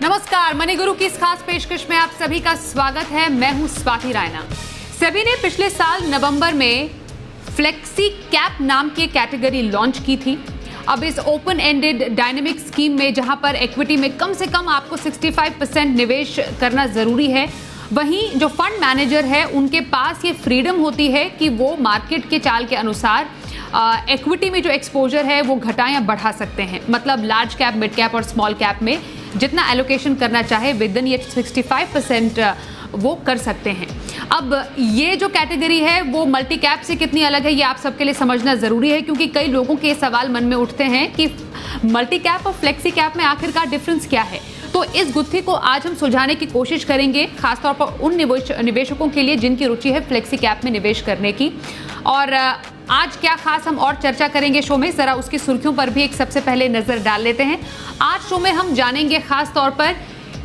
नमस्कार, मनी गुरु की इस खास पेशकश में आप सभी का स्वागत है। मैं हूं स्वाति रायना। सेबी ने पिछले साल नवंबर में फ्लेक्सी कैप नाम की कैटेगरी लॉन्च की थी। अब इस ओपन एंडेड डायनेमिक स्कीम में जहां पर इक्विटी में कम से कम आपको 65% निवेश करना जरूरी है, वहीं जो फंड मैनेजर है उनके पास ये फ्रीडम होती है कि वो मार्केट के चाल के अनुसार इक्विटी में जो एक्सपोजर है वो घटा या बढ़ा सकते हैं। मतलब लार्ज कैप, मिड कैप और स्मॉल कैप में जितना एलोकेशन करना चाहे विद इन ये 65% वो कर सकते हैं। अब ये जो कैटेगरी है वो मल्टी कैप से कितनी अलग है ये आप सबके लिए समझना ज़रूरी है, क्योंकि कई लोगों के सवाल मन में उठते हैं कि मल्टी कैप और फ्लेक्सी कैप में आखिरकार डिफरेंस क्या है। तो इस गुत्थी को आज हम सुलझाने की कोशिश करेंगे, खासतौर पर उन निवेशकों के लिए जिनकी रुचि है फ्लेक्सी कैप में निवेश करने की। और आज क्या खास हम और चर्चा करेंगे शो में, जरा उसकी सुर्खियों पर भी एक सबसे पहले नजर डाल लेते हैं। आज शो में हम जानेंगे खास तौर पर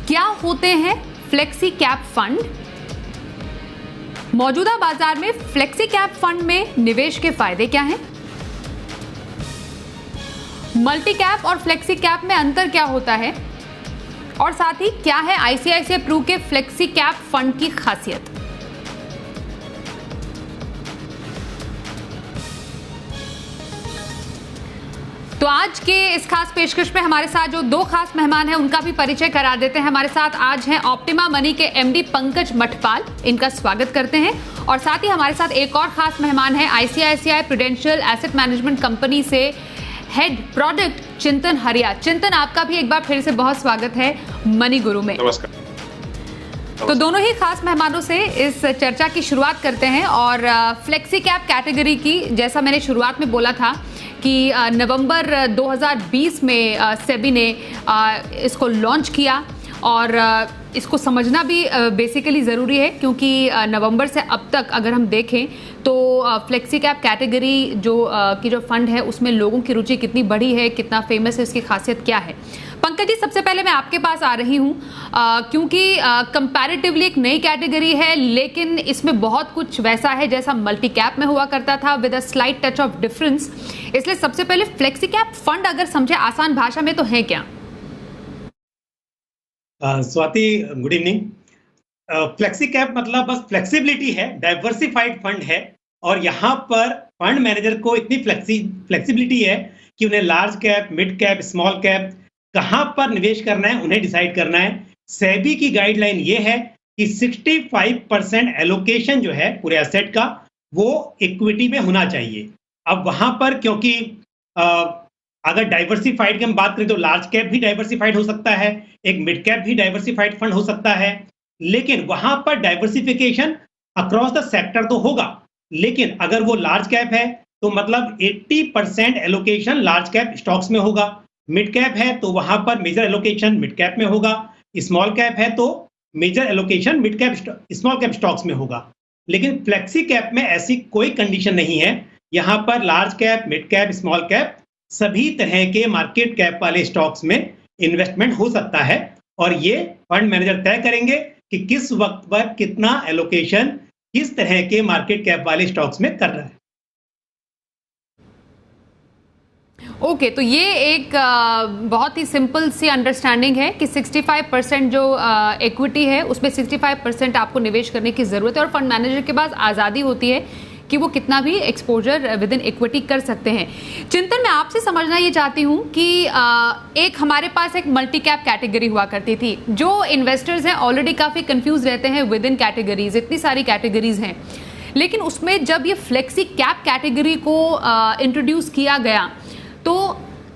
क्या होते हैं फ्लेक्सी कैप फंड, मौजूदा बाजार में फ्लेक्सी कैप फंड में निवेश के फायदे क्या हैं, मल्टी कैप और फ्लेक्सी कैप में अंतर क्या होता है, और साथ ही क्या है आईसीआईसीआई प्रू के फ्लेक्सी कैप फंड की खासियत। तो आज के इस खास पेशकश में हमारे साथ जो दो खास मेहमान हैं उनका भी परिचय करा देते हैं। हमारे साथ आज हैं ऑप्टिमा मनी के एमडी पंकज मठपाल, इनका स्वागत करते हैं। और साथ ही हमारे साथ एक और खास मेहमान है ICICI prudential asset management company से हेड प्रोडक्ट चिंतन हरिया। चिंतन, आपका भी एक बार फिर से बहुत स्वागत है मनी गुरु में। नमस्कार। तो दोनों ही खास मेहमानों से इस चर्चा की शुरुआत करते हैं। और फ्लेक्सी कैप कैटेगरी की, जैसा मैंने शुरुआत में बोला था कि नवंबर 2020 में सेबी ने इसको लॉन्च किया, और इसको समझना भी बेसिकली ज़रूरी है, क्योंकि नवंबर से अब तक अगर हम देखें तो फ्लेक्सी कैप कैटेगरी जो फंड है उसमें लोगों की रुचि कितनी बढ़ी है, कितना फेमस है, इसकी खासियत क्या है। पंकज जी, सबसे पहले मैं आपके पास आ रही हूँ, क्योंकि कंपैरेटिवली एक नई कैटेगरी है, लेकिन इसमें बहुत कुछ वैसा है जैसा मल्टी कैप में हुआ करता था, with a slight touch of difference. इसलिए सबसे पहले फ्लेक्सी कैप फंड अगर समझे आसान भाषा में तो है क्या? Swati, good evening. Flexi cap मतलब बस फ्लेक्सिबिलिटी है, डाइवर्सिफाइड फंड है, और यहाँ पर फंड मैनेजर को इतनी फ्लेक्सिबिलिटी है कि उन्हें large cap, mid cap, small cap कहाँ पर निवेश करना है उन्हें डिसाइड करना है। सेबी की गाइडलाइन ये है कि 65% एलोकेशन जो है पूरे एसेट का वो इक्विटी में होना चाहिए। अब वहां पर क्योंकि अगर डाइवर्सिफाइड की हम बात करें तो लार्ज कैप भी डाइवर्सिफाइड हो सकता है, एक मिड कैप भी डाइवर्सिफाइड फंड हो सकता है, लेकिन वहां पर डाइवर्सिफिकेशन अक्रॉस द सेक्टर तो होगा। लेकिन अगर वो लार्ज कैप है तो मतलब 80% एलोकेशन लार्ज कैप स्टॉक्स में होगा, मिड कैप है तो वहां पर मेजर एलोकेशन मिड कैप में होगा, स्मॉल कैप है तो major allocation mid cap small cap stocks में होगा। लेकिन फ्लेक्सी कैप में ऐसी कोई कंडीशन नहीं है। यहाँ पर large cap, mid cap, small cap सभी तरह के मार्केट कैप वाले स्टॉक्स में इन्वेस्टमेंट हो सकता है, और ये फंड मैनेजर तय करेंगे कि किस वक्त पर कितना एलोकेशन किस तरह के मार्केट कैप वाले स्टॉक्स में कर रहा है। ओके, तो ये एक बहुत ही सिंपल सी अंडरस्टैंडिंग है कि 65% जो इक्विटी है उसमें 65% आपको निवेश करने की ज़रूरत है, और फंड मैनेजर के पास आज़ादी होती है कि वो कितना भी एक्सपोजर विद इन इक्विटी कर सकते हैं। चिंतन, मैं आपसे समझना ये चाहती हूँ कि एक हमारे पास एक मल्टी कैप कैटेगरी हुआ करती थी। जो इन्वेस्टर्स हैं ऑलरेडी काफ़ी कंफ्यूज रहते हैं विद इन कैटेगरीज, इतनी सारी कैटेगरीज हैं, लेकिन उसमें जब ये फ्लेक्सी कैप कैटेगरी को इंट्रोड्यूस किया गया तो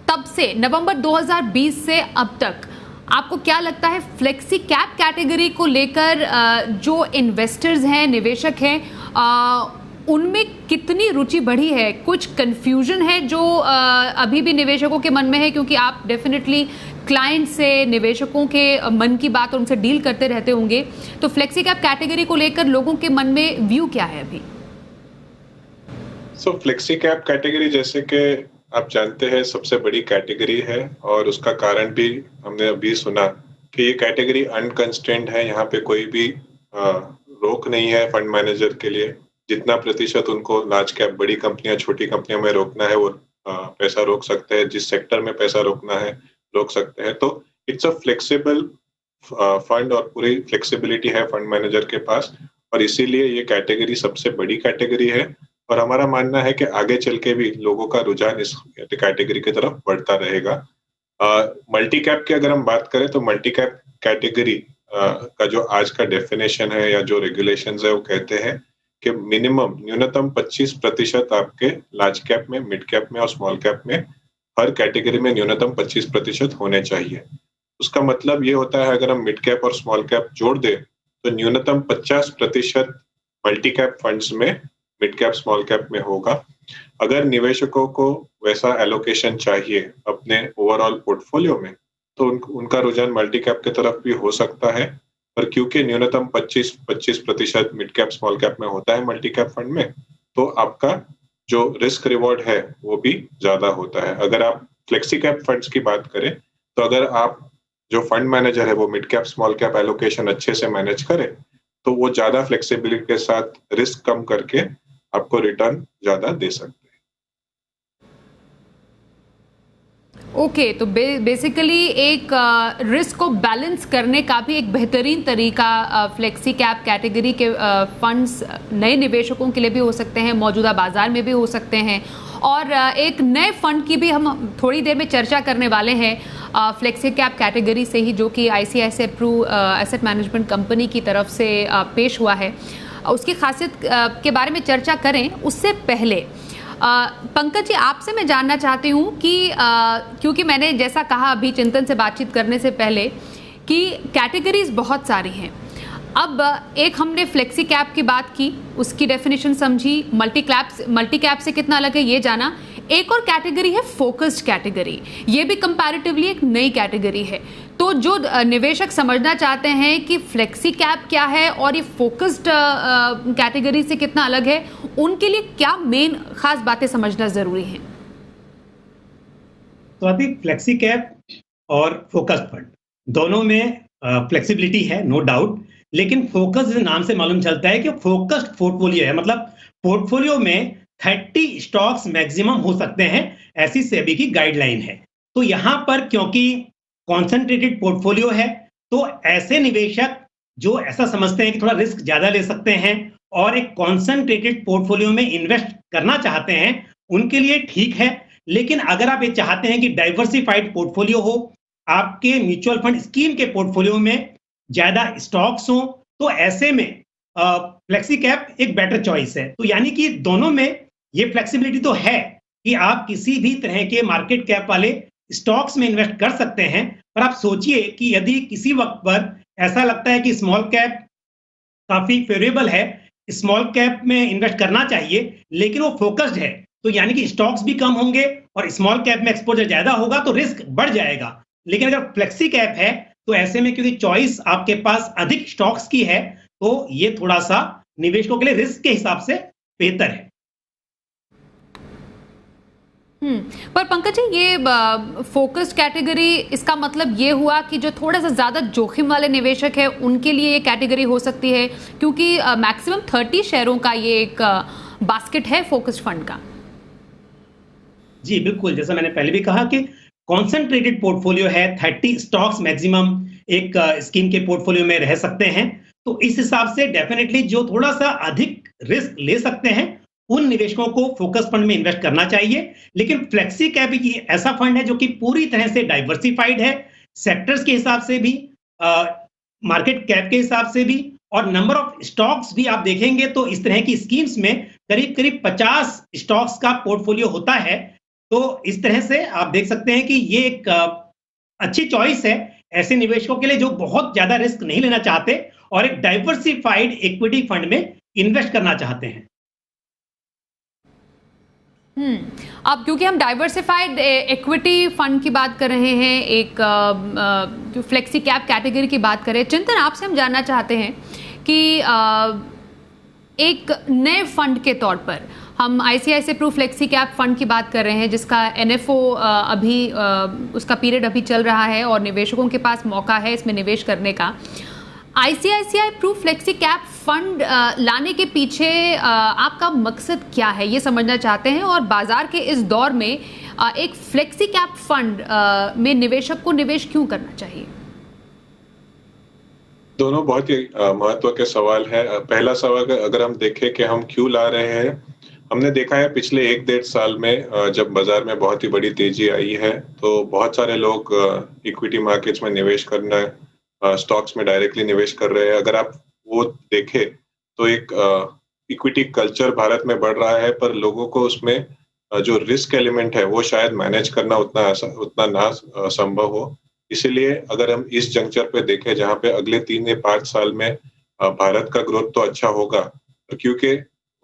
तब से नवंबर 2020 से अब तक आपको क्या लगता है फ्लेक्सी कैप कैटेगरी को लेकर जो इन्वेस्टर्स हैं, निवेशक हैं, उनमें कितनी रुचि बढ़ी है? कुछ कंफ्यूजन है जो अभी भी निवेशकों के मन में है, क्योंकि आप डेफिनेटली क्लाइंट से, निवेशकों के मन की बात और उनसे डील करते रहते होंगे, तो फ्लेक्सी कैप कैटेगरी को लेकर लोगों के मन में व्यू क्या है अभी? फ्लेक्सी कैप कैटेगरी जैसे कि आप जानते हैं सबसे बड़ी कैटेगरी है, और उसका कारण भी हमने अभी सुना कि ये कैटेगरी अनकंस्ट्रेंड है। यहाँ पे कोई भी रोक नहीं है फंड मैनेजर के लिए जितना प्रतिशत उनको लार्ज कैप बड़ी कंपनियां छोटी कंपनियों में रोकना है वो पैसा रोक सकते हैं, जिस सेक्टर में पैसा रोकना है रोक सकते हैं। तो इट्स अ फ्लेक्सिबल फंड और पूरी फ्लेक्सिबिलिटी है फंड मैनेजर के पास, और इसीलिए ये कैटेगरी सबसे बड़ी कैटेगरी है। और हमारा मानना है कि आगे चल के भी लोगों का रुझान इस कैटेगरी की तरफ बढ़ता रहेगा। मल्टी कैप की अगर हम बात करें तो मल्टी कैप कैटेगरी का जो आज का डेफिनेशन है या जो रेगुलेशंस है वो कहते हैं कि मिनिमम न्यूनतम 25% आपके लार्ज कैप में, मिड कैप में और स्मॉल कैप में हर कैटेगरी में न्यूनतम 25% होने चाहिए। उसका मतलब ये होता है अगर हम मिड कैप और स्मॉल कैप जोड़ दें तो न्यूनतम 50% मल्टी कैप फंड्स में मिड कैप स्मॉल कैप में होगा। अगर निवेशकों को वैसा एलोकेशन चाहिए अपने ओवरऑल पोर्टफोलियो में तो उनका रुझान मल्टी कैप की तरफ भी हो सकता है, पर क्योंकि न्यूनतम 25% मिड कैप स्मॉल कैप में होता है मल्टी कैप फंड में, तो आपका जो रिस्क रिवॉर्ड है वो भी ज्यादा होता है। अगर आप फ्लेक्सी कैप फंड्स की बात करें तो अगर आप जो फंड मैनेजर है वो mid cap small cap allocation अच्छे से मैनेज करे तो वो ज्यादा फ्लेक्सिबिलिटी के साथ रिस्क कम करके आपको रिटर्न ज्यादा दे सकते हैं। ओके, तो बेसिकली एक रिस्क को बैलेंस करने का भी एक बेहतरीन तरीका फ्लेक्सी कैप कैटेगरी के फंड्स नए निवेशकों के लिए भी हो सकते हैं, मौजूदा बाजार में भी हो सकते हैं। और एक नए फंड की भी हम थोड़ी देर में चर्चा करने वाले हैं फ्लेक्सी कैप कैटेगरी से ही, जो कि ICICI Pru asset management company की तरफ से पेश हुआ है। उसकी खासियत के बारे में चर्चा करें उससे पहले पंकज जी आपसे मैं जानना चाहती हूँ कि क्योंकि मैंने जैसा कहा अभी चिंतन से बातचीत करने से पहले कि कैटेगरीज बहुत सारी हैं। अब एक हमने फ्लेक्सी कैप की बात की, उसकी डेफिनेशन समझी, मल्टी कैप से कितना अलग है ये जाना। एक और कैटेगरी है फोकस्ड कैटेगरी, ये भी कंपैरेटिवली एक नई कैटेगरी है। तो जो निवेशक समझना चाहते हैं कि फ्लेक्सी कैप क्या है और ये फोकस्ड कैटेगरी से कितना अलग है, उनके लिए क्या मेन खास बातें समझना जरूरी है? तो अभी फ्लेक्सी कैप और फोकस्ड फंड दोनों में फ्लेक्सिबिलिटी है, नो डाउट, लेकिन फोकस नाम से मालूम चलता है कि फोकस्ड पोर्टफोलियो है, मतलब पोर्टफोलियो में 30 स्टॉक्स मैक्सिमम हो सकते हैं, ऐसी सेबी की गाइडलाइन है। तो यहां पर क्योंकि कॉन्सेंट्रेटेड पोर्टफोलियो है तो ऐसे निवेशक जो ऐसा समझते हैं कि थोड़ा रिस्क ज्यादा ले सकते हैं और एक कॉन्सेंट्रेटेड पोर्टफोलियो में इन्वेस्ट करना चाहते हैं, उनके लिए ठीक है। लेकिन अगर आप ये चाहते हैं कि डाइवर्सिफाइड पोर्टफोलियो हो, आपके म्यूचुअल फंड स्कीम के पोर्टफोलियो में ज्यादा स्टॉक्स हो, तो ऐसे में फ्लेक्सी कैप एक बेटर चॉइस है। तो यानी कि दोनों में ये फ्लेक्सिबिलिटी तो है कि आप किसी भी तरह के मार्केट कैप वाले स्टॉक्स में इन्वेस्ट कर सकते हैं, पर आप सोचिए कि यदि किसी वक्त पर ऐसा लगता है कि स्मॉल कैप काफी फेवरेबल है, स्मॉल कैप में इन्वेस्ट करना चाहिए, लेकिन वो फोकस्ड है, तो यानी कि स्टॉक्स भी कम होंगे और स्मॉल कैप में एक्सपोजर ज्यादा होगा तो रिस्क बढ़ जाएगा। लेकिन अगर फ्लेक्सी कैप है तो ऐसे में क्योंकि चॉइस आपके पास अधिक स्टॉक्स की है तो ये थोड़ा सा निवेशकों के लिए रिस्क के हिसाब से बेहतर है। पर पंकज जी ये फोकस्ड कैटेगरी, इसका मतलब ये हुआ कि जो थोड़ा सा ज्यादा जोखिम वाले निवेशक है उनके लिए ये कैटेगरी हो सकती है, क्योंकि मैक्सिमम 30 शेयरों का ये एक बास्केट है फोकस्ड फंड का। जी बिल्कुल, जैसा मैंने पहले भी कहा कि कॉन्सेंट्रेटेड पोर्टफोलियो है, 30 स्टॉक्स मैक्सिमम एक स्कीम के पोर्टफोलियो में रह सकते हैं। तो इस हिसाब से डेफिनेटली जो थोड़ा सा अधिक रिस्क ले सकते हैं उन निवेशकों को फोकस फंड में इन्वेस्ट करना चाहिए। लेकिन फ्लेक्सी कैप ऐसा फंड है जो कि पूरी तरह से डाइवर्सिफाइड है, सेक्टर्स के हिसाब से भी, मार्केट कैप के हिसाब से भी, और नंबर ऑफ स्टॉक्स भी आप देखेंगे तो इस तरह की स्कीम्स में करीब करीब 50 स्टॉक्स का पोर्टफोलियो होता है। तो इस तरह से आप देख सकते हैं कि ये एक अच्छी चॉइस है ऐसे निवेशकों के लिए जो बहुत ज्यादा रिस्क नहीं लेना चाहते और एक डाइवर्सिफाइड इक्विटी फंड में इन्वेस्ट करना चाहते हैं। अब क्योंकि हम डाइवर्सिफाइड इक्विटी फंड की बात कर रहे हैं, एक फ्लेक्सी कैप कैटेगरी की बात करें, चिंतन आपसे हम जानना चाहते हैं कि एक नए फंड के तौर पर हम ICICI Pru flexi cap fund की बात कर रहे हैं जिसका NFO अभी उसका पीरियड अभी चल रहा है और निवेशकों के पास मौका है इसमें निवेश करने का। ICICI Pru flexi cap fund लाने के पीछे आपका मकसद क्या है, ये समझना चाहते हैं। और बाजार के इस दौर में एक फ्लेक्सी कैप फंड में निवेशक को निवेश क्यों करना चाहिए? दोनों बहुत ही महत्व के सवाल है। पहला सवाल अगर हम देखें कि हम क्यों ला रहे हैं, हमने देखा है पिछले 1-1.5 साल में जब बाजार में बहुत ही बड़ी तेजी आई है तो बहुत सारे लोग इक्विटी मार्केट्स में निवेश करना, स्टॉक्स में डायरेक्टली निवेश कर रहे हैं। अगर आप वो देखें तो एक इक्विटी कल्चर भारत में बढ़ रहा है, पर लोगों को उसमें जो रिस्क एलिमेंट है वो शायद मैनेज करना उतना ना संभव हो। इसीलिए अगर हम इस जंक्चर पे देखें जहाँ पे अगले 3 या 5 साल में भारत का ग्रोथ तो अच्छा होगा, क्योंकि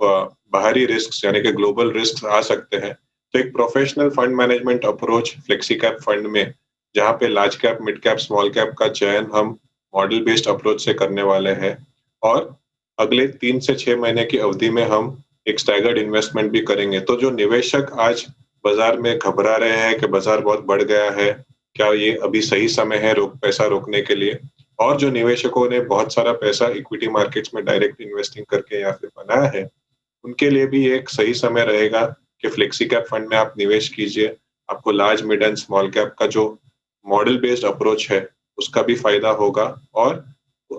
बाहरी रिस्क यानी कि ग्लोबल रिस्क आ सकते हैं, तो एक professional fund management approach flexi cap fund में, जहाँ पे large cap, mid cap, small cap का चयन हम मॉडल बेस्ड अप्रोच से करने वाले हैं। और अगले 3 से 6 महीने की अवधि में हम एक स्टैगर्ड इन्वेस्टमेंट भी करेंगे। तो जो निवेशक आज बाजार में घबरा रहे हैं कि बाजार बहुत बढ़ गया है, क्या ये अभी सही समय है पैसा रोकने के लिए, और जो निवेशकों ने बहुत सारा पैसा इक्विटी मार्केट्स में डायरेक्ट इन्वेस्टिंग करके या फिर बनाया है, उनके लिए भी एक सही समय रहेगा कि फ्लेक्सी कैप फंड में आप निवेश कीजिए। आपको large, mid and small cap का जो मॉडल बेस्ड अप्रोच है उसका भी फायदा होगा। और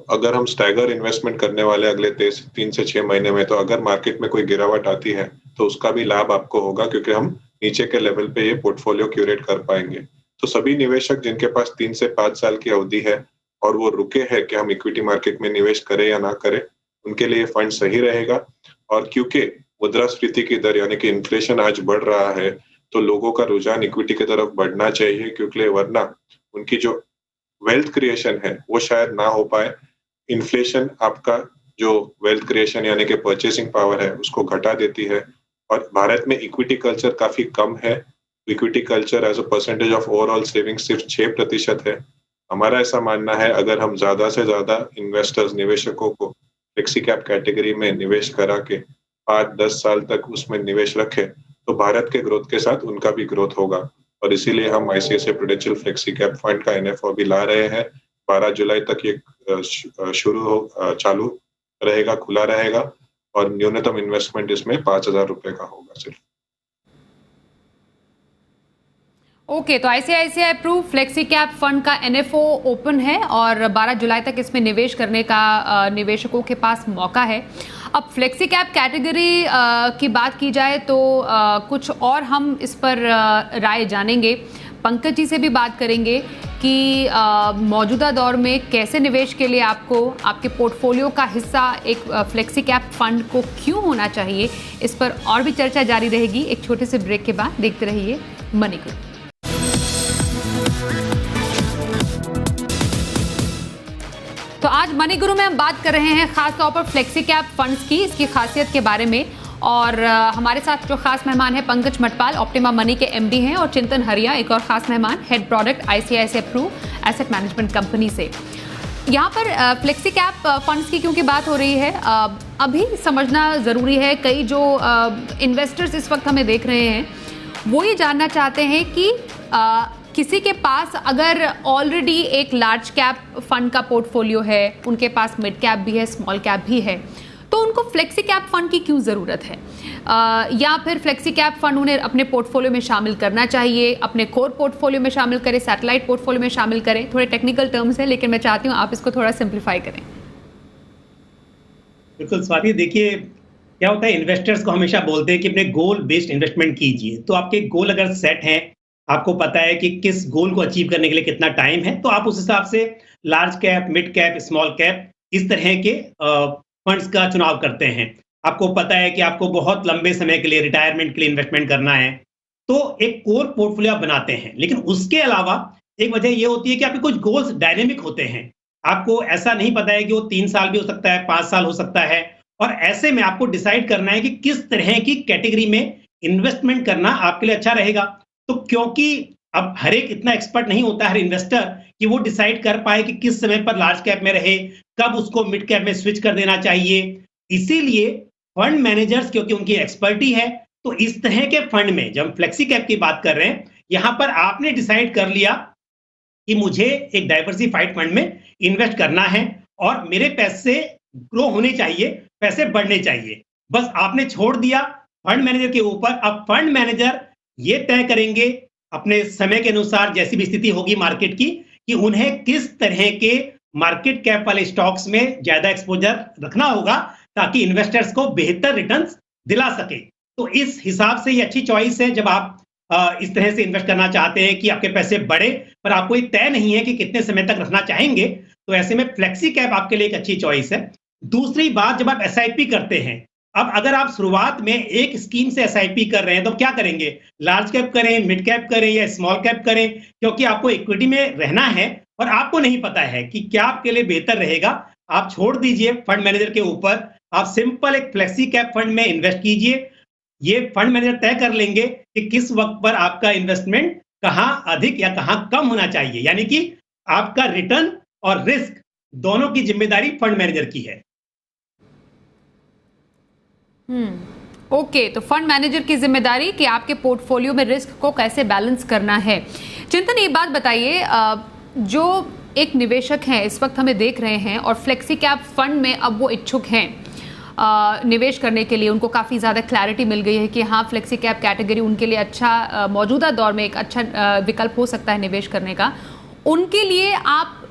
अगर हम स्टैगर इन्वेस्टमेंट करने वाले अगले 3 से 6 महीने में, तो अगर मार्केट में कोई गिरावट आती है तो उसका भी लाभ आपको होगा, क्योंकि हम नीचे के लेवल पे ये पोर्टफोलियो क्यूरेट कर पाएंगे। तो सभी निवेशक जिनके पास 3 से 5 साल की अवधि है और वो रुके हैं कि हम इक्विटी मार्केट में निवेश करें या ना करें, उनके लिए फंड सही रहेगा। और क्योंकि मुद्रास्फीति की दर यानी कि इन्फ्लेशन आज बढ़ रहा है, तो लोगों का रुझान इक्विटी की तरफ बढ़ना चाहिए, क्योंकि वरना उनकी जो वेल्थ क्रिएशन है वो शायद ना हो पाए। इन्फ्लेशन आपका जो वेल्थ क्रिएशन यानी कि परचेसिंग पावर है उसको घटा देती है, और भारत में इक्विटी कल्चर काफी कम है। Equity culture as a percentage of overall saving सिर्फ 6% है। हमारा ऐसा मानना है अगर हम ज्यादा से ज्यादा इन्वेस्टर्स, निवेशकों को फ्लेक्सी कैप कैटेगरी में निवेश करा के 5-10 साल तक उसमें निवेश रखें, तो भारत के ग्रोथ के साथ उनका भी ग्रोथ होगा। और इसीलिए हम ICICI prudential flexi cap fund का एनएफओ भी ला रहे हैं। 12 जुलाई तक ये चालू रहेगा, खुला रहेगा, और न्यूनतम इन्वेस्टमेंट इसमें 5,000 रुपए का होगा सिर्फ। ओके, तो ICICI Pru flexi cap fund का एनएफओ ओपन है और 12 जुलाई तक इसमें निवेश करने का निवेशकों के पास मौका है। अब फ्लेक्सी कैप कैटेगरी की बात की जाए तो कुछ और हम इस पर राय जानेंगे। पंकज जी से भी बात करेंगे कि मौजूदा दौर में कैसे निवेश के लिए आपको आपके पोर्टफोलियो का हिस्सा एक फ्लेक्सी कैप फंड को क्यों होना चाहिए, इस पर और भी चर्चा जारी रहेगी। एक छोटे से ब्रेक के बाद देखते रहिए मनी गुरु। तो आज मनी गुरु में हम बात कर रहे हैं खास तौर पर फ्लेक्सी कैप फंड्स की, इसकी खासियत के बारे में। और हमारे साथ जो खास मेहमान है पंकज मटपाल, ऑप्टिमा मनी के एमडी हैं, और चिंतन हरिया, एक और खास मेहमान, head product ICICI Pru asset management company से। यहाँ पर फ्लेक्सी कैप फंड्स की क्योंकि बात हो रही है, अभी समझना ज़रूरी है। कई जो इन्वेस्टर्स इस वक्त हमें देख रहे हैं वो ये जानना चाहते हैं कि किसी के पास अगर ऑलरेडी एक लार्ज कैप फंड का पोर्टफोलियो है, उनके पास मिड कैप भी है, स्मॉल कैप भी है, तो उनको फ्लेक्सी कैप फंड की क्यों ज़रूरत है, या फिर फ्लेक्सी कैप फंड उन्हें अपने पोर्टफोलियो में शामिल करना चाहिए, अपने कोर पोर्टफोलियो में शामिल करें, सैटेलाइट पोर्टफोलियो में शामिल करें। थोड़े टेक्निकल टर्म्स हैं, लेकिन मैं चाहती हूँ आप इसको थोड़ा सिंप्लीफाई करें। बिल्कुल स्वाति, देखिए क्या होता है, इन्वेस्टर्स को हमेशा बोलते हैं कि अपने गोल बेस्ड इन्वेस्टमेंट कीजिए। तो आपके गोल अगर सेट हैं, आपको पता है कि किस गोल को अचीव करने के लिए कितना टाइम है, तो आप उस हिसाब से large cap, mid cap, small cap इस तरह के फंड्स का चुनाव करते हैं। आपको पता है कि आपको बहुत लंबे समय के लिए, रिटायरमेंट के लिए इन्वेस्टमेंट करना है, तो एक कोर पोर्टफोलियो आप बनाते हैं। लेकिन उसके अलावा एक वजह ये होती है कि आपके कुछ गोल्स डायनेमिक होते हैं। आपको ऐसा नहीं पता है कि वो 3 साल भी हो सकता है, 5 साल हो सकता है, और ऐसे में आपको डिसाइड करना है कि किस तरह की कैटेगरी में इन्वेस्टमेंट करना आपके लिए अच्छा रहेगा। तो क्योंकि अब हर एक इतना एक्सपर्ट नहीं होता, हर इन्वेस्टर, कि वो डिसाइड कर पाए कि किस समय पर लार्ज कैप में रहे, कब उसको मिड कैप में स्विच कर देना चाहिए। इसीलिए फंड मैनेजर्स, क्योंकि उनकी एक्सपर्टी है, तो इस तरह के फंड में जब हम फ्लेक्सी कैप की बात कर रहे हैं, यहां पर आपने डिसाइड कर लिया कि मुझे एक डाइवर्सिफाइड फंड में इन्वेस्ट करना है, और मेरे पैसे ग्रो होने चाहिए, पैसे बढ़ने चाहिए। बस आपने छोड़ दिया फंड मैनेजर के ऊपर। अब फंड मैनेजर ये तय करेंगे अपने समय के अनुसार, जैसी भी स्थिति होगी मार्केट की, कि उन्हें किस तरह के मार्केट कैप वाले स्टॉक्स में ज्यादा एक्सपोजर रखना होगा ताकि इन्वेस्टर्स को बेहतर रिटर्न्स दिला सके। तो इस हिसाब से ये अच्छी चॉइस है जब आप इस तरह से इन्वेस्ट करना चाहते हैं कि आपके पैसे बढ़े पर आपको ये तय नहीं है कि कितने समय तक रखना चाहेंगे, तो ऐसे में फ्लेक्सी कैप आपके लिए एक अच्छी चॉइस है। दूसरी बात, जब आप एसआईपी करते हैं, अब अगर आप शुरुआत में एक स्कीम से एसआईपी कर रहे हैं तो क्या करेंगे? लार्ज कैप करें, मिड कैप करें या स्मॉल कैप करें? क्योंकि आपको इक्विटी में रहना है और आपको नहीं पता है कि क्या आपके लिए बेहतर रहेगा। आप छोड़ दीजिए फंड मैनेजर के ऊपर, आप सिंपल एक फ्लेक्सी कैप फंड में इन्वेस्ट कीजिए। ये फंड मैनेजर तय कर लेंगे कि किस वक्त पर आपका इन्वेस्टमेंट कहां अधिक या कहां कम होना चाहिए, यानी कि आपका रिटर्न और रिस्क दोनों की जिम्मेदारी फंड मैनेजर की है। ओके, तो फंड मैनेजर की जिम्मेदारी कि आपके पोर्टफोलियो में रिस्क को कैसे बैलेंस करना है। चिंतन, ये बात बताइए, जो एक निवेशक हैं इस वक्त हमें देख रहे हैं और फ्लेक्सी कैप फंड में अब वो इच्छुक हैं निवेश करने के लिए, उनको काफ़ी ज़्यादा क्लैरिटी मिल गई है कि हाँ, फ्लेक्सी कैप कैटेगरी उनके लिए अच्छा, मौजूदा दौर में एक अच्छा विकल्प हो सकता है निवेश करने का। उनके लिए आप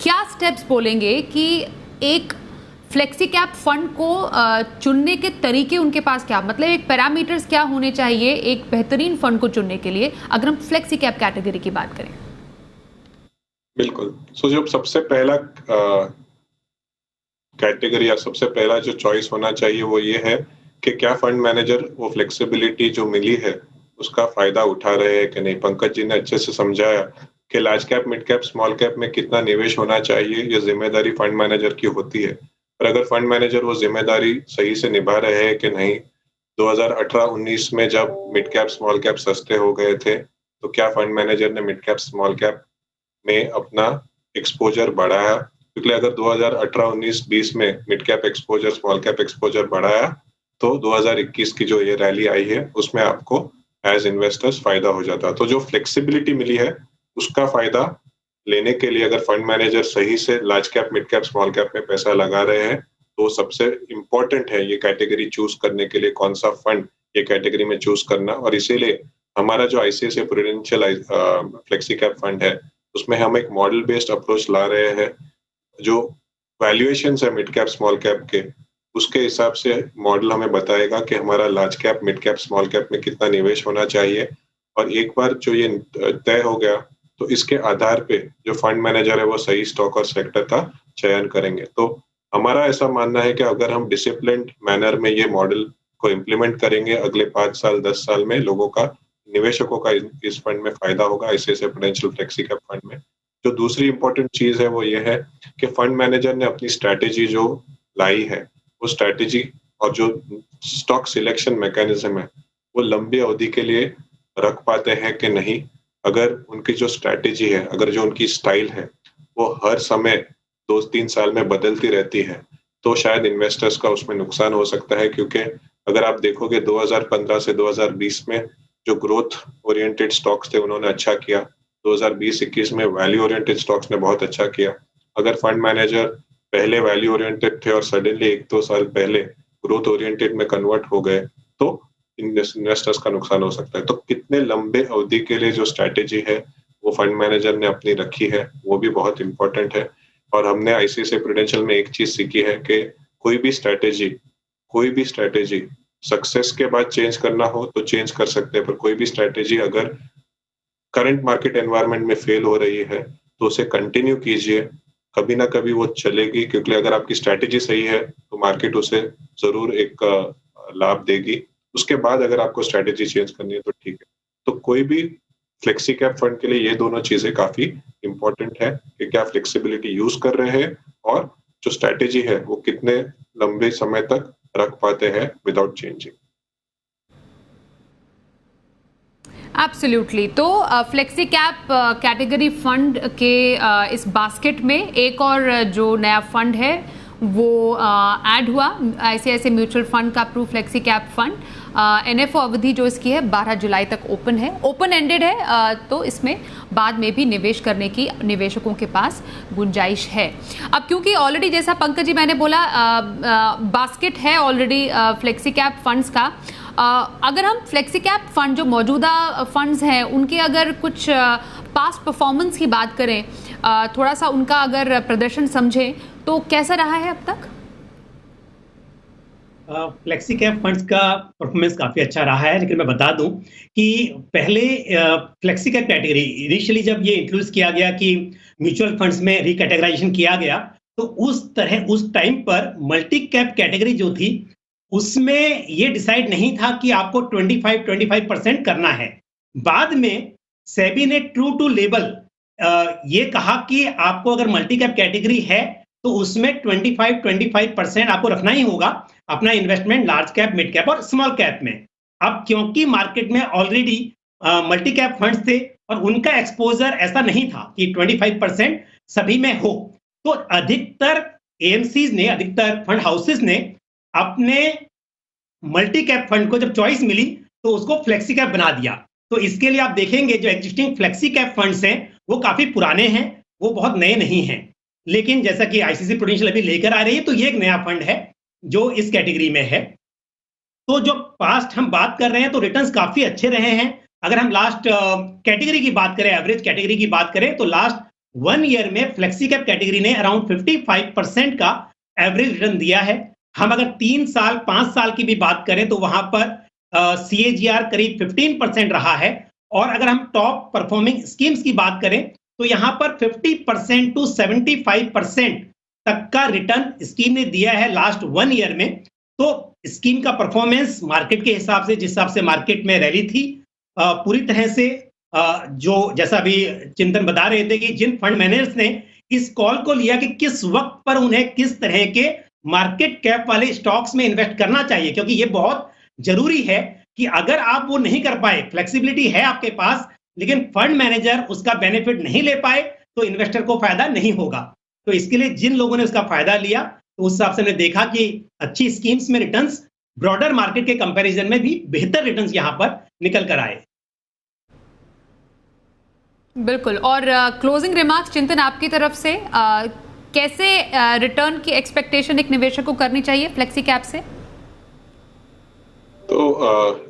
क्या स्टेप्स बोलेंगे कि एक फ्लेक्सी कैप फंड को चुनने के तरीके उनके पास क्या, मतलब एक पैरामीटर्स क्या होने चाहिए एक बेहतरीन फंड को चुनने के लिए, अगर हम फ्लेक्सी कैप कैटेगरी की बात करें? बिल्कुल। सो जब सबसे पहला कैटेगरी या सबसे पहला जो चॉइस होना चाहिए वो ये है कि क्या फंड मैनेजर वो फ्लेक्सिबिलिटी जो मिली है उसका फायदा उठा रहे हैं कि नहीं। पंकज जी ने अच्छे से समझाया कि large cap, mid cap, small cap में कितना निवेश होना चाहिए, ये जिम्मेदारी फंड मैनेजर की होती है। पर अगर फंड मैनेजर वो जिम्मेदारी सही से निभा रहे हैं कि नहीं, 2018-19 में जब मिड कैप, स्मॉल कैप सस्ते हो गए थे, तो क्या फंड मैनेजर ने मिड कैप, स्मॉल कैप में अपना एक्सपोजर बढ़ाया? क्योंकि अगर 2018-19-20 में mid cap exposure, small cap exposure बढ़ाया, तो 2021 की जो ये रैली आई है उसमें आपको एज इन्वेस्टर्स फायदा हो जाता। तो जो फ्लेक्सिबिलिटी मिली है उसका फायदा लेने के लिए अगर फंड मैनेजर सही से large cap, mid cap, small cap में पैसा लगा रहे हैं, तो सबसे इम्पोर्टेंट है ये कैटेगरी चूज करने के लिए कौन सा फंड ये कैटेगरी में चूज करना। और इसीलिए हमारा जो ICICI prudential flexi cap fund है उसमें हम एक मॉडल बेस्ड अप्रोच ला रहे हैं। जो वैल्यूएशन है मिड कैप, स्मॉल कैप के, उसके हिसाब से मॉडल हमें बताएगा कि हमारा large cap, mid cap, small cap में कितना निवेश होना चाहिए। और एक बार जो ये तय हो गया तो इसके आधार पे जो फंड मैनेजर है वो सही स्टॉक और सेक्टर का चयन करेंगे। तो हमारा ऐसा मानना है कि अगर हम डिसिप्लिन्ड मैनर में ये मॉडल को इम्प्लीमेंट करेंगे, अगले 5 साल 10 साल में लोगों का, निवेशकों का इस फंड में फायदा होगा, ICICI prudential flexi cap fund में। जो दूसरी इंपॉर्टेंट चीज है वो ये है कि फंड मैनेजर ने अपनी स्ट्रैटेजी जो लाई है, वो स्ट्रैटेजी और जो स्टॉक सिलेक्शन मैकेनिज्म है वो लंबी अवधि के लिए रख पाते हैं कि नहीं। अगर उनकी जो स्ट्रैटेजी है, अगर जो उनकी स्टाइल है वो हर समय 2-3 साल में बदलती रहती है, तो शायद इन्वेस्टर्स का उसमें नुकसान हो सकता है। क्योंकि अगर आप देखोगे 2015 से 2020 में जो ग्रोथ ओरिएंटेड स्टॉक्स थे उन्होंने अच्छा किया, 2020-21 में वैल्यू ओरिएंटेड स्टॉक्स ने बहुत अच्छा किया। अगर फंड मैनेजर पहले वैल्यू ओरिएंटेड थे और सडनली 1-2 साल पहले ग्रोथ ओरिएंटेड में कन्वर्ट हो गए, तो इन्वेस्टर्स का नुकसान हो सकता है। तो कितने लंबे अवधि के लिए जो स्ट्रैटेजी है वो फंड मैनेजर ने अपनी रखी है, वो भी बहुत इंपॉर्टेंट है। और हमने आईसीआईसीआई प्रूडेंशियल में एक चीज सीखी है कि कोई भी स्ट्रैटेजी सक्सेस के बाद चेंज करना हो तो चेंज कर सकते हैं, पर कोई भी स्ट्रैटेजी अगर करंट मार्केट एनवायरनमेंट में फेल हो रही है तो उसे कंटिन्यू कीजिए, कभी ना कभी वो चलेगी। क्योंकि अगर आपकी स्ट्रैटेजी सही है तो मार्केट उसे जरूर एक लाभ देगी। उसके बाद अगर आपको स्ट्रैटेजी चेंज करनी है तो ठीक है। तो कोई भी फ्लेक्सी कैप फंड के लिए ये दोनों चीजें काफी इंपॉर्टेंट है कि क्या फ्लेक्सिबिलिटी यूज कर रहे हैं और जो स्ट्रैटेजी है वो कितने लंबे समय तक रख पाते हैं विदाउट चेंजिंग। एब्सोल्युटली। तो फ्लेक्सी कैप कैटेगरी फंड के इस बास्केट में एक और जो नया फंड है वो ऐड हुआ, आईसीआईसीआई म्यूचुअल फंड का Pru flexi cap fund. NFO अवधि जो इसकी है 12 जुलाई तक ओपन है, ओपन एंडेड है, तो इसमें बाद में भी निवेश करने की निवेशकों के पास गुंजाइश है। अब क्योंकि ऑलरेडी जैसा पंकज जी मैंने बोला बास्केट है ऑलरेडी फ्लेक्सी कैप फंड्स का, अगर हम फ्लेक्सी कैप फंड जो मौजूदा फंड्स हैं उनके अगर कुछ पास्ट परफॉर्मेंस की बात करें, थोड़ा सा उनका अगर प्रदर्शन समझें तो कैसा रहा है अब तक? फ्लेक्सी कैप फंड्स का परफॉर्मेंस काफी अच्छा रहा है, लेकिन मैं बता दूं कि पहले फ्लेक्सी कैप कैटेगरी इनिशियली जब ये इंट्रोड्यूस किया गया कि म्यूचुअल फंड्स में रिकैटेगराइजेशन किया गया, तो उस टाइम पर मल्टी कैप कैटेगरी जो थी उसमें ये डिसाइड नहीं था कि आपको 25% करना है। बाद में सेबी ने ट्रू टू लेबल ये कहा कि आपको अगर मल्टी कैप कैटेगरी है तो उसमें 25% आपको रखना ही होगा अपना investment large cap, mid cap और स्मॉल कैप में। अब क्योंकि मार्केट में ऑलरेडी मल्टी कैप फंड्स थे और उनका एक्सपोजर ऐसा नहीं था कि 25% सभी में हो, तो अधिकतर एएमसीज ने, अधिकतर फंड हाउसेस ने अपने मल्टी कैप फंड को जब चॉइस मिली तो उसको फ्लेक्सी कैप बना दिया। तो इसके लिए आप देखेंगे जो एग्जिस्टिंग फ्लेक्सी कैप फंड्स हैं वो काफी पुराने हैं, वो बहुत नए नहीं हैं। लेकिन जैसा कि आईसीसी प्रूडेंशियल अभी लेकर आ रही है, तो ये एक नया फंड है जो इस कैटेगरी में है। तो जो पास्ट हम बात कर रहे हैं तो रिटर्न्स काफी अच्छे रहे हैं। अगर हम लास्ट कैटेगरी की बात करें, एवरेज कैटेगरी की बात करें, तो लास्ट 1 ईयर में फ्लेक्सी कैप कैटेगरी ने अराउंड 55% का एवरेज रिटर्न दिया है। हम अगर 3 साल 5 साल की भी बात करें तो वहां पर CAGR करीब 15% रहा है। और अगर हम टॉप परफॉर्मिंग स्कीम्स की बात करें तो यहां पर 50% टू 75% तक का रिटर्न स्कीम ने दिया है लास्ट 1 ईयर में। तो स्कीम का परफॉर्मेंस मार्केट के हिसाब से, जिस हिसाब से मार्केट में रैली थी, पूरी तरह से जो जैसा भी चिंतन बता रहे थे कि जिन फंड मैनेजर्स ने इस कॉल को लिया कि किस वक्त पर उन्हें किस तरह के मार्केट कैप वाले स्टॉक्स में इन्वेस्ट करना चाहिए, क्योंकि ये बहुत जरूरी है कि अगर आप वो नहीं कर पाए, फ्लेक्सिबिलिटी है आपके पास लेकिन फंड मैनेजर उसका बेनिफिट नहीं ले पाए तो इन्वेस्टर को फायदा नहीं होगा। तो इसके लिए जिन लोगों ने उसका फायदा लिया तो उस हिसाब से हमने देखा कि अच्छी स्कीम्स में रिटर्न्स ब्रॉडर मार्केट के कंपैरिजन में भी बेहतर रिटर्न्स यहां पर निकल कर आए। बिल्कुल। और क्लोजिंग रिमार्क्स चिंतन आपकी तरफ से, कैसे रिटर्न की एक्सपेक्टेशन एक निवेशक को करनी चाहिए फ्लेक्सी कैप से? तो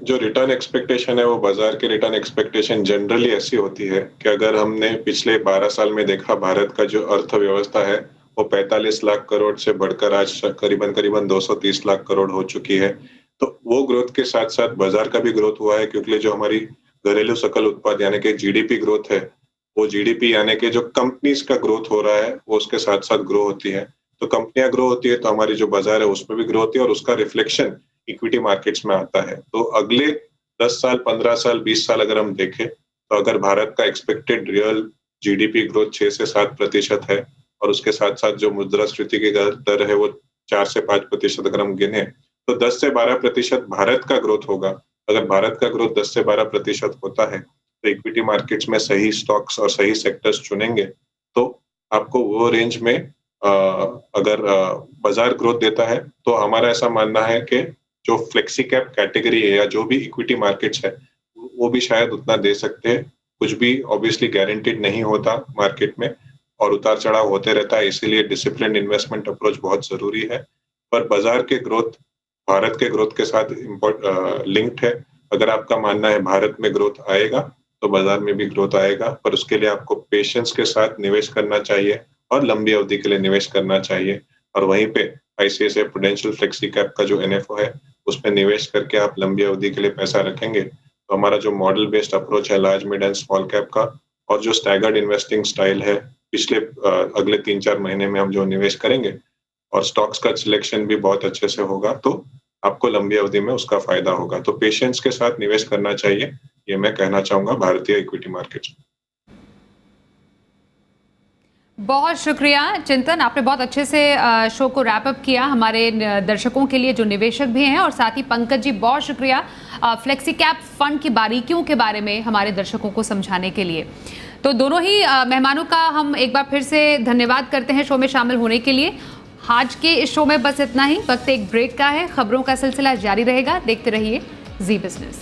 जो रिटर्न एक्सपेक्टेशन है वो बाजार की रिटर्न एक्सपेक्टेशन जनरली ऐसी होती है कि अगर हमने पिछले 12 साल में देखा भारत का जो अर्थव्यवस्था है वो 45 लाख करोड़ से बढ़कर आज करीबन 230 लाख करोड़ हो चुकी है। तो वो ग्रोथ के साथ साथ बाजार का भी ग्रोथ हुआ है, क्योंकि जो हमारी घरेलू सकल उत्पाद यानी कि जीडीपी ग्रोथ है, वो जीडीपी यानी कि जो कंपनीज का ग्रोथ हो रहा है वो उसके साथ साथ ग्रो होती है। तो कंपनियां ग्रो होती है तो हमारी जो बाजार है उसमें भी ग्रो होती है और उसका रिफ्लेक्शन इक्विटी मार्केट्स में आता है। तो अगले 10 साल, 15 साल, 20 साल अगर हम देखें तो अगर भारत का एक्सपेक्टेड रियल जीडीपी ग्रोथ 6 से 7% है और उसके साथ साथ जो मुद्रास्फीति की दर है वो 4 से 5% अगर हम गिने तो 10 से 12% भारत का ग्रोथ होगा। अगर भारत का ग्रोथ 10 से 12% होता है तो इक्विटी मार्केट्स में सही स्टॉक्स और सही सेक्टर्स चुनेंगे तो आपको वो रेंज में अगर बाजार ग्रोथ देता है तो हमारा ऐसा मानना है कि जो फ्लेक्सी कैप कैटेगरी है या जो भी इक्विटी मार्केट्स है वो भी शायद उतना दे सकते हैं। कुछ भी ऑब्वियसली गारंटीड नहीं होता मार्केट में और उतार चढ़ाव होते रहता है, इसीलिए डिसिप्लिन इन्वेस्टमेंट अप्रोच बहुत जरूरी है। पर बाजार के ग्रोथ भारत के ग्रोथ के साथ लिंक्ड है। अगर आपका मानना है भारत में ग्रोथ आएगा तो बाजार में भी ग्रोथ आएगा, पर उसके लिए आपको पेशेंस के साथ निवेश करना चाहिए और लंबी अवधि के लिए निवेश करना चाहिए। और वहीं पे आईसीआईसीआई प्रूडेंशियल फ्लेक्सी कैप का जो एनएफओ है उसमें निवेश करके आप लंबी अवधि के लिए पैसा रखेंगे तो हमारा जो मॉडल बेस्ड अप्रोच है large, mid and small cap का और जो स्टैगर्ड इन्वेस्टिंग स्टाइल है पिछले अगले 3-4 महीने में हम जो निवेश करेंगे और स्टॉक्स का सिलेक्शन भी बहुत अच्छे से होगा तो आपको लंबी अवधि में उसका फायदा होगा। तो पेशेंस के साथ निवेश करना चाहिए, ये मैं कहना चाहूंगा भारतीय इक्विटी मार्केट्स में। बहुत शुक्रिया चिंतन, आपने बहुत अच्छे से शो को रैप अप किया हमारे दर्शकों के लिए जो निवेशक भी हैं, और साथ ही पंकज जी बहुत शुक्रिया फ्लेक्सी कैप फंड की बारीकियों के बारे में हमारे दर्शकों को समझाने के लिए। तो दोनों ही मेहमानों का हम एक बार फिर से धन्यवाद करते हैं शो में शामिल होने के लिए। आज के इस शो में बस इतना ही, वक्त एक ब्रेक का है, खबरों का सिलसिला जारी रहेगा, देखते रहिए जी बिजनेस।